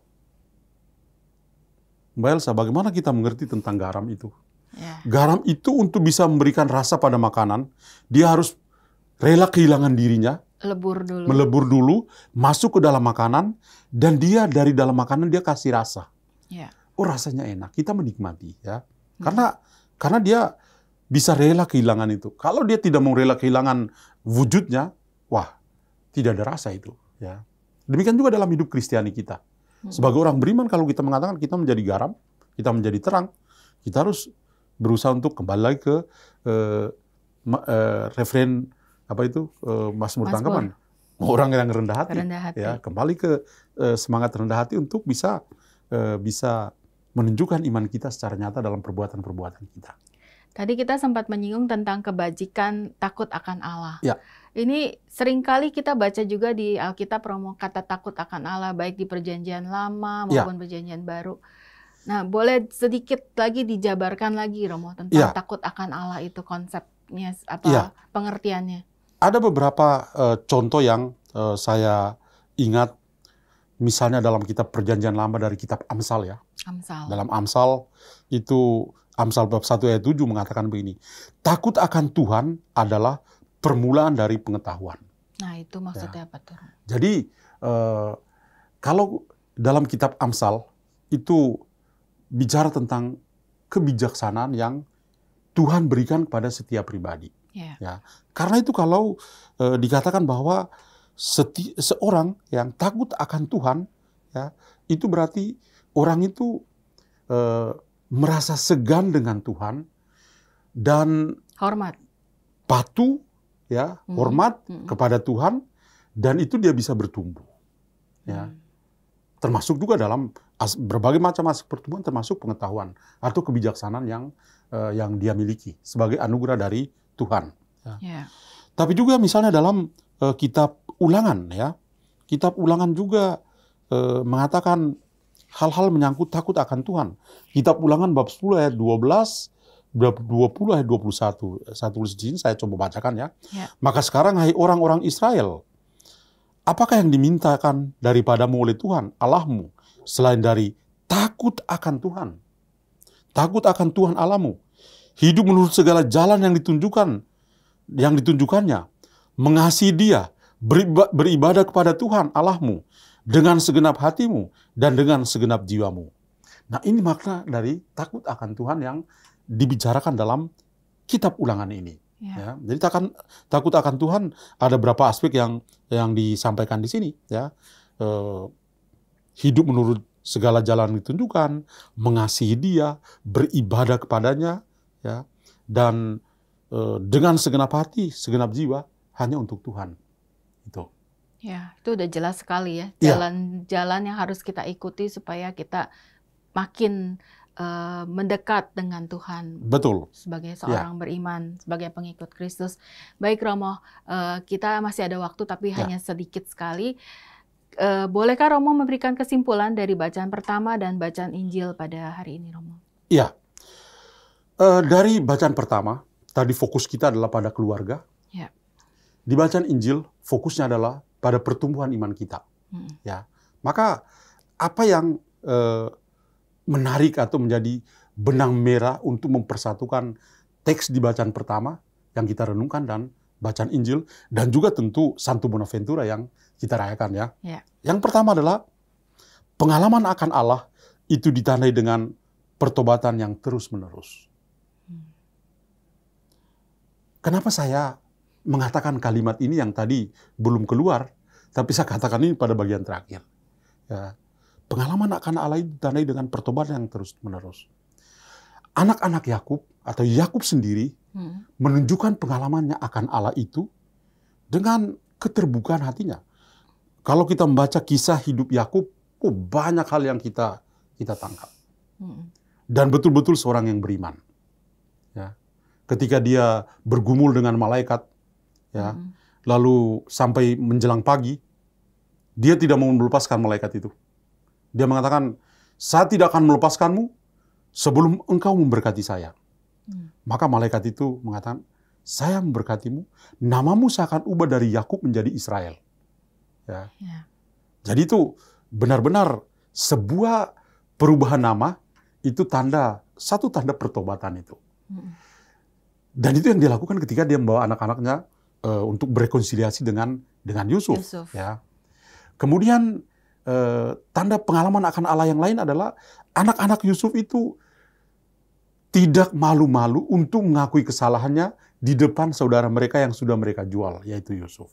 Mbak Elsa, bagaimana kita mengerti tentang garam itu? Garam itu untuk bisa memberikan rasa pada makanan, dia harus rela kehilangan dirinya, melebur dulu, masuk ke dalam makanan, dan dia dari dalam makanan dia kasih rasa. Oh, rasanya enak, kita menikmati, ya. Karena dia bisa rela kehilangan itu. Kalau dia tidak mau rela kehilangan wujudnya, wah, tidak ada rasa itu, ya. Demikian juga dalam hidup Kristiani kita. Sebagai orang beriman, kalau kita mengatakan kita menjadi garam, kita menjadi terang, kita harus berusaha untuk kembali lagi ke referen apa itu Mazmur Tangkapan, orang yang rendah hati. Ya, kembali ke semangat rendah hati untuk bisa menunjukkan iman kita secara nyata dalam perbuatan-perbuatan kita. Tadi kita sempat menyinggung tentang kebajikan takut akan Allah. Ya. Ini seringkali kita baca juga di Alkitab, Romo, kata takut akan Allah, baik di Perjanjian Lama maupun Perjanjian Baru. Nah, boleh sedikit lagi dijabarkan lagi, Romo, tentang takut akan Allah itu, konsepnya apa, pengertiannya? Ada beberapa contoh yang saya ingat, misalnya dalam kitab Perjanjian Lama dari kitab Amsal, ya. Dalam Amsal itu, Amsal bab 1 ayat 7 mengatakan begini, takut akan Tuhan adalah permulaan dari pengetahuan. Nah, itu maksudnya apa tuh? Jadi, kalau dalam kitab Amsal itu bicara tentang kebijaksanaan yang Tuhan berikan kepada setiap pribadi. Ya. Karena itu kalau dikatakan bahwa seorang yang takut akan Tuhan, ya, itu berarti orang itu merasa segan dengan Tuhan dan hormat, patuh, ya, hormat kepada Tuhan, dan itu dia bisa bertumbuh. Ya. Termasuk juga dalam berbagai macam aspek pertumbuhan, termasuk pengetahuan atau kebijaksanaan yang dia miliki sebagai anugerah dari Tuhan. Ya. Tapi juga misalnya dalam kitab Ulangan, ya, kitab Ulangan juga mengatakan hal-hal menyangkut takut akan Tuhan. Kitab Ulangan bab 10 ayat 12, bab 20 ayat 21. Saya tulis di sini, saya coba bacakan, ya. Maka sekarang, hai orang-orang Israel, apakah yang dimintakan daripadamu oleh Tuhan Allahmu selain dari takut akan Tuhan? Takut akan Tuhan Allahmu, hidup menurut segala jalan yang ditunjukkannya, mengasihi Dia, beribadah kepada Tuhan Allahmu dengan segenap hatimu dan dengan segenap jiwamu. Nah, ini makna dari takut akan Tuhan yang dibicarakan dalam kitab Ulangan ini. Ya. Jadi takut akan Tuhan ada beberapa aspek yang disampaikan di sini. Ya. Hidup menurut segala jalan ditunjukkan, mengasihi Dia, beribadah kepadanya, ya, dan dengan segenap hati, segenap jiwa hanya untuk Tuhan. Itu. Ya, itu udah jelas sekali ya. Jalan-jalan yang harus kita ikuti supaya kita makin mendekat dengan Tuhan. Betul. Sebagai seorang beriman, sebagai pengikut Kristus. Baik Romo, kita masih ada waktu tapi hanya sedikit sekali. Bolehkah Romo memberikan kesimpulan dari bacaan pertama dan bacaan Injil pada hari ini, Romo? Iya. Dari bacaan pertama, tadi fokus kita adalah pada keluarga. Ya. Di bacaan Injil, fokusnya adalah pada pertumbuhan iman kita. Ya. Maka apa yang menarik atau menjadi benang merah untuk mempersatukan teks di bacaan pertama yang kita renungkan dan bacaan Injil, dan juga tentu Santo Bonaventura yang kita rayakan ya. Yang pertama adalah pengalaman akan Allah itu ditandai dengan pertobatan yang terus-menerus. Kenapa saya mengatakan kalimat ini yang tadi belum keluar, tapi saya katakan ini pada bagian terakhir. Ya. Pengalaman akan Allah itu ditandai dengan pertobatan yang terus-menerus. Anak-anak Yakub atau Yakub sendiri menunjukkan pengalamannya akan Allah itu dengan keterbukaan hatinya. Kalau kita membaca kisah hidup Yakub, banyak hal yang kita tangkap. Dan betul-betul seorang yang beriman. Ya. Ketika dia bergumul dengan malaikat, ya, lalu sampai menjelang pagi, dia tidak mau melepaskan malaikat itu. Dia mengatakan, saya tidak akan melepaskanmu sebelum engkau memberkati saya. Maka malaikat itu mengatakan, saya memberkatimu, namamu saya akan ubah dari Yakub menjadi Israel. Ya. Jadi itu benar-benar sebuah perubahan nama, itu satu tanda pertobatan itu. Dan itu yang dilakukan ketika dia membawa anak-anaknya untuk berrekonsiliasi dengan Yusuf. Ya. Kemudian tanda pengalaman akan Allah yang lain adalah anak-anak Yusuf itu tidak malu-malu untuk mengakui kesalahannya di depan saudara mereka yang sudah mereka jual, yaitu Yusuf.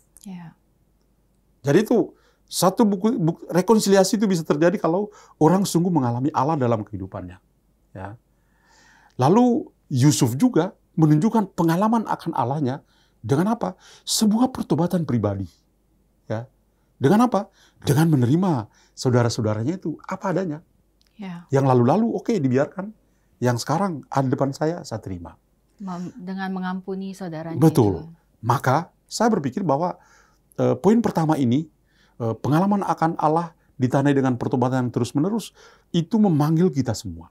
Jadi itu satu rekonsiliasi itu bisa terjadi kalau orang sungguh mengalami Allah dalam kehidupannya. Ya. Lalu Yusuf juga menunjukkan pengalaman akan Allahnya dengan apa? Sebuah pertobatan pribadi. Ya. Dengan apa? Dengan menerima saudara-saudaranya itu apa adanya. Yang lalu-lalu oke, dibiarkan. Yang sekarang ada depan saya terima. Dengan mengampuni saudaranya. Betul. Itu. Maka saya berpikir bahwa poin pertama ini, pengalaman akan Allah ditandai dengan pertobatan yang terus-menerus, itu memanggil kita semua.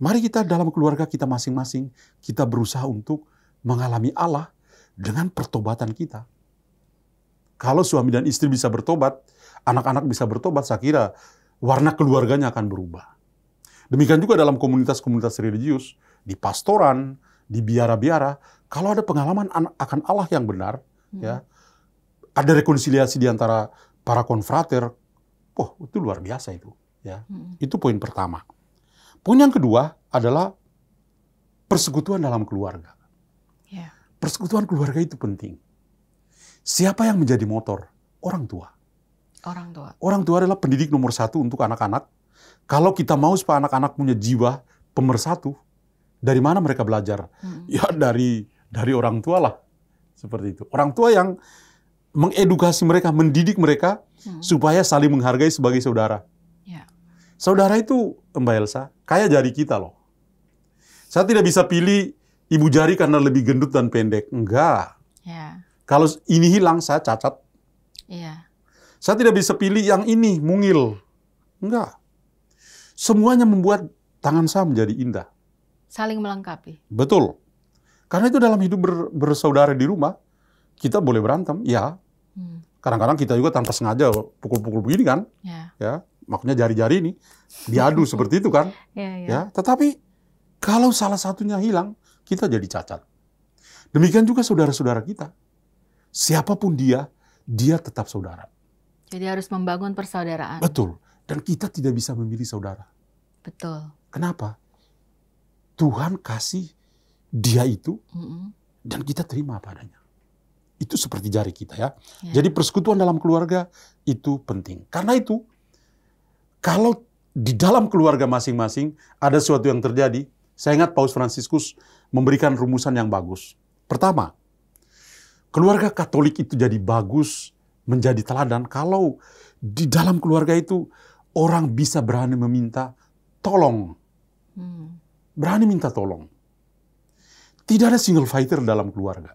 Mari kita dalam keluarga kita masing-masing, kita berusaha untuk mengalami Allah dengan pertobatan kita. Kalau suami dan istri bisa bertobat, anak-anak bisa bertobat, saya kira warna keluarganya akan berubah. Demikian juga dalam komunitas-komunitas religius, di pastoran, di biara-biara, kalau ada pengalaman akan Allah yang benar, ya, ada rekonsiliasi di antara para konfrater, itu luar biasa itu. Ya. Itu poin pertama. Poin yang kedua adalah persekutuan dalam keluarga. Persekutuan keluarga itu penting. Siapa yang menjadi motor? Orang tua. Orang tua adalah pendidik nomor satu untuk anak-anak. Kalau kita mau supaya anak-anak punya jiwa pemersatu, dari mana mereka belajar? Ya dari orang tua lah. Seperti itu. Orang tua yang mengedukasi mereka, mendidik mereka, supaya saling menghargai sebagai saudara. Saudara itu, Mbak Elsa, kayak jari kita loh. Saya tidak bisa pilih ibu jari karena lebih gendut dan pendek. Enggak. Kalau ini hilang, saya cacat. Saya tidak bisa pilih yang ini, mungil. Enggak. Semuanya membuat tangan saya menjadi indah. Saling melengkapi. Betul. Karena itu dalam hidup bersaudara di rumah, kita boleh berantem, ya. Kadang-kadang kita juga tanpa sengaja pukul-pukul begini kan. Ya. Maksudnya jari-jari ini diadu seperti itu kan. Ya. Tetapi kalau salah satunya hilang, kita jadi cacat. Demikian juga saudara-saudara kita. Siapapun dia tetap saudara. Jadi harus membangun persaudaraan. Betul. Dan kita tidak bisa memilih saudara. Betul. Kenapa? Tuhan kasih dia itu dan kita terima apa adanya. Itu seperti jari kita ya. Jadi persekutuan dalam keluarga itu penting. Karena itu, kalau di dalam keluarga masing-masing ada sesuatu yang terjadi, saya ingat Paus Fransiskus memberikan rumusan yang bagus. Pertama, keluarga Katolik itu jadi bagus, menjadi teladan kalau di dalam keluarga itu orang bisa berani meminta tolong. Berani minta tolong. Tidak ada single fighter dalam keluarga.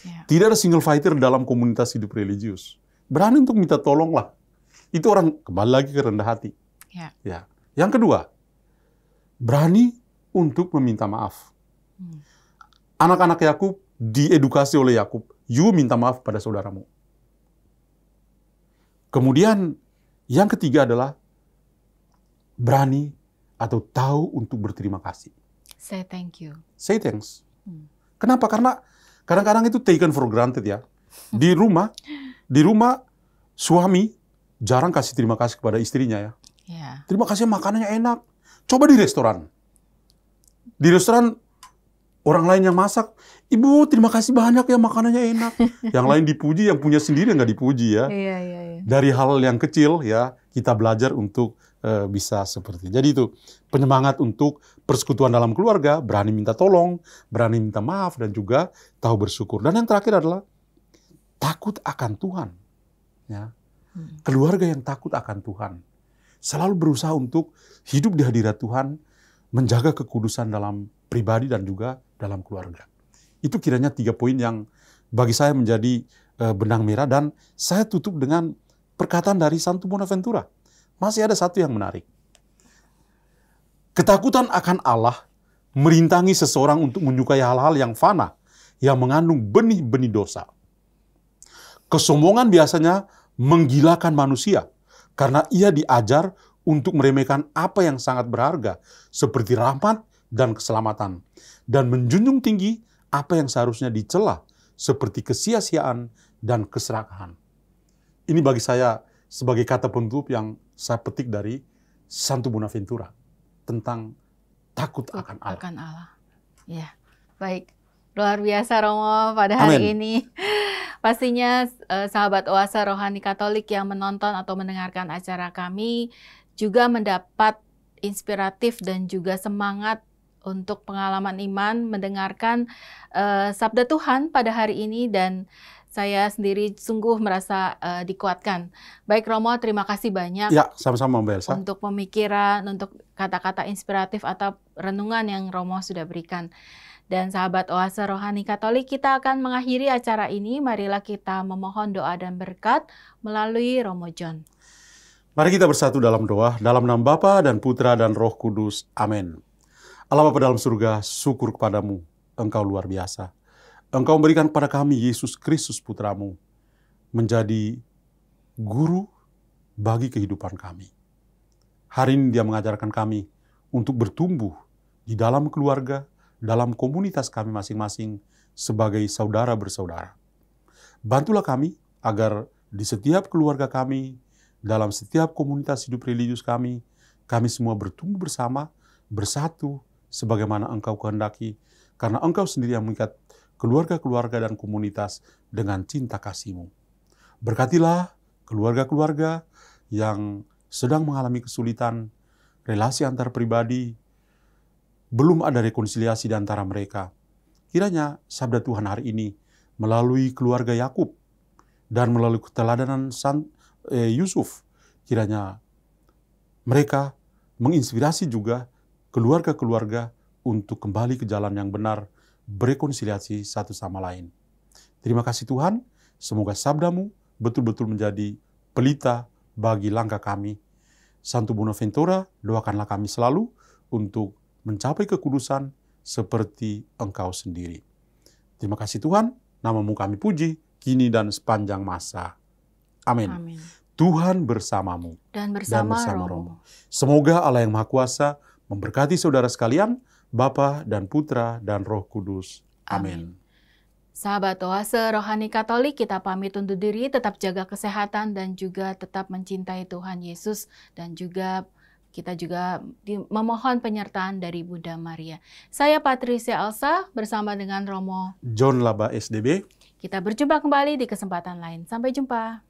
Tidak ada single fighter dalam komunitas hidup religius. Berani untuk minta tolong lah. Itu orang kembali lagi ke rendah hati. Ya. Yang kedua, berani untuk meminta maaf. Anak-anak Yakub diedukasi oleh Yakub, you minta maaf pada saudaramu. Kemudian yang ketiga adalah berani atau tahu untuk berterima kasih. Say thank you. Say thanks. Kenapa? Karena kadang-kadang itu taken for granted ya. Di rumah suami jarang kasih terima kasih kepada istrinya ya. Terima kasih makanannya enak. Coba di restoran. Di restoran orang lain yang masak, ibu terima kasih banyak ya makanannya enak. Yang lain dipuji, yang punya sendiri nggak dipuji ya. Dari hal yang kecil ya kita belajar untuk bisa seperti. Jadi itu penyemangat untuk persekutuan dalam keluarga, berani minta tolong, berani minta maaf, dan juga tahu bersyukur. Dan yang terakhir adalah takut akan Tuhan. Ya. Keluarga yang takut akan Tuhan selalu berusaha untuk hidup di hadirat Tuhan, menjaga kekudusan dalam pribadi dan juga dalam keluarga. Itu kiranya 3 poin yang bagi saya menjadi benang merah, dan saya tutup dengan perkataan dari Santo Bonaventura. Masih ada satu yang menarik. Ketakutan akan Allah merintangi seseorang untuk menyukai hal-hal yang fana, yang mengandung benih-benih dosa. Kesombongan biasanya menggilakan manusia, karena ia diajar untuk meremehkan apa yang sangat berharga, seperti rahmat dan keselamatan, dan menjunjung tinggi apa yang seharusnya dicela, seperti kesia-siaan dan keserakahan. Ini bagi saya sebagai kata penutup yang saya petik dari Santo Bonaventura tentang takut akan Allah. Ya, baik. Luar biasa Romo pada hari ini. Pastinya sahabat Oase Rohani Katolik yang menonton atau mendengarkan acara kami juga mendapat inspiratif dan juga semangat untuk pengalaman iman, mendengarkan sabda Tuhan pada hari ini, dan saya sendiri sungguh merasa dikuatkan. Baik Romo, terima kasih banyak. Ya, sama-sama Mbak Elsa. Untuk pemikiran, untuk kata-kata inspiratif atau renungan yang Romo sudah berikan. Dan sahabat Oase Rohani Katolik, kita akan mengakhiri acara ini. Marilah kita memohon doa dan berkat melalui Romo John. Mari kita bersatu dalam doa, dalam nama Bapa dan Putra dan Roh Kudus. Amin. Allah Bapa dalam surga, syukur kepadamu, Engkau luar biasa. Engkau memberikan kepada kami Yesus Kristus Putramu menjadi guru bagi kehidupan kami. Hari ini dia mengajarkan kami untuk bertumbuh di dalam keluarga, dalam komunitas kami masing-masing sebagai saudara bersaudara. Bantulah kami agar di setiap keluarga kami, dalam setiap komunitas hidup religius kami semua bertumbuh bersama, bersatu sebagaimana Engkau kehendaki, karena Engkau sendiri yang mengikat keluarga-keluarga dan komunitas dengan cinta kasih-Mu. Berkatilah keluarga-keluarga yang sedang mengalami kesulitan, relasi antar pribadi, belum ada rekonsiliasi di antara mereka. Kiranya sabda Tuhan hari ini melalui keluarga Yakub dan melalui keteladanan Yusuf, kiranya mereka menginspirasi juga keluarga-keluarga untuk kembali ke jalan yang benar, berekonsiliasi satu sama lain. Terima kasih Tuhan, semoga sabda-Mu betul-betul menjadi pelita bagi langkah kami. Santo Bonaventura, doakanlah kami selalu untuk mencapai kekudusan seperti Engkau sendiri. Terima kasih Tuhan, nama-Mu kami puji, kini dan sepanjang masa. Amin. Amin. Tuhan bersamamu dan bersama Romo. Semoga Allah yang Maha Kuasa memberkati saudara sekalian, Bapa dan Putra dan Roh Kudus. Amin. Sahabat Oase Rohani Katolik, kita pamit undur diri, tetap jaga kesehatan dan juga tetap mencintai Tuhan Yesus, dan juga Kita juga memohon penyertaan dari Bunda Maria. Saya Patricia Elsa bersama dengan Romo John Laba SDB. Kita berjumpa kembali di kesempatan lain. Sampai jumpa.